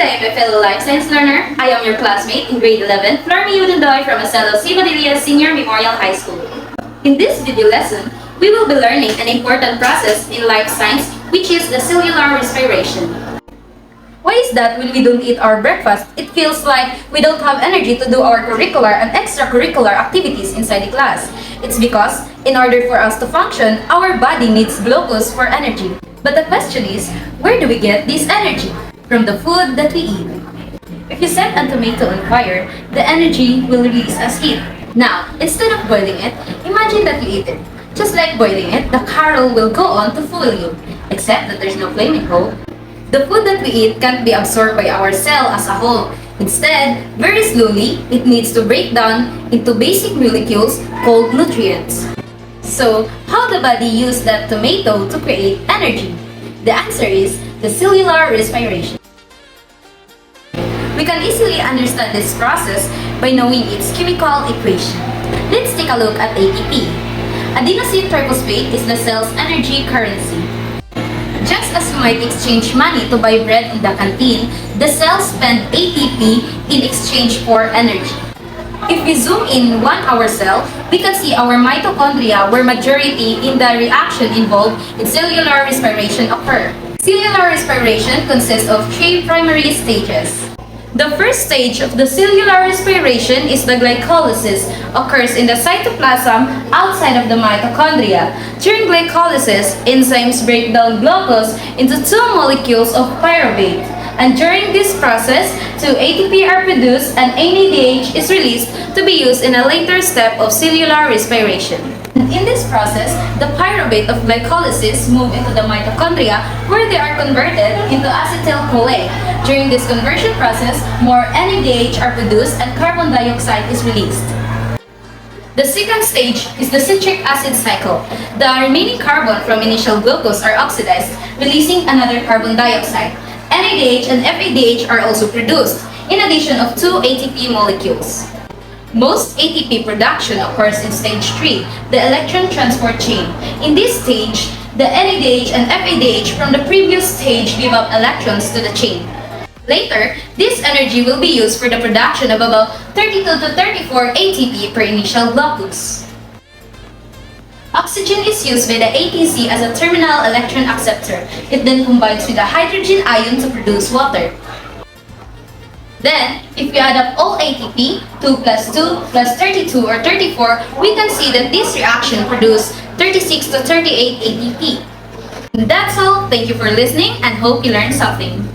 day, my fellow life science learner. I am your classmate in grade 11, Flormi Udundoy from Acelo Civadilla Senior Memorial High School. In this video lesson, we will be learning an important process in life science, which is the cellular respiration. Why is that when we don't eat our breakfast, it feels like we don't have energy to do our curricular and extracurricular activities inside the class? It's because, in order for us to function, our body needs glucose for energy. But the question is, where do we get this energy? From the food that we eat. If you set a tomato on fire, the energy will release as heat. Now, instead of boiling it, imagine that you eat it. Just like boiling it, the caravel will go on to fuel you, except that there's no flaming coal. The food that we eat can't be absorbed by our cell as a whole. Instead, very slowly, it needs to break down into basic molecules called nutrients. So, how the body use that tomato to create energy? The answer is the cellular respiration. We can easily understand this process by knowing its chemical equation. Let's take a look at ATP. Adenosine triphosphate is the cell's energy currency. Just as you might exchange money to buy bread in the canteen, the cells spend ATP in exchange for energy. If we zoom in one our cell, we can see our mitochondria where majority in the reaction involved in cellular respiration occur. Cellular respiration consists of three primary stages. The first stage of the cellular respiration is the glycolysis, occurs in the cytoplasm outside of the mitochondria. During glycolysis, enzymes break down glucose into two molecules of pyruvate. And during this process, two ATP are produced and NADH is released to be used in a later step of cellular respiration. And in this process, the pyruvate of glycolysis move into the mitochondria where they are converted into acetyl-CoA. During this conversion process, more NADH are produced and carbon dioxide is released. The second stage is the citric acid cycle. The remaining carbon from initial glucose are oxidized, releasing another carbon dioxide. NADH and FADH are also produced, in addition of two ATP molecules. Most ATP production occurs in stage 3, the electron transport chain. In this stage, the NADH and FADH from the previous stage give up electrons to the chain. Later, this energy will be used for the production of about 32 to 34 ATP per initial glucose. Oxygen is used by the ATC as a terminal electron acceptor. It then combines with the hydrogen ion to produce water. Then, if we add up all ATP, 2 plus 2 plus 32 or 34, we can see that this reaction produces 36 to 38 ATP. That's all. Thank you for listening and hope you learned something.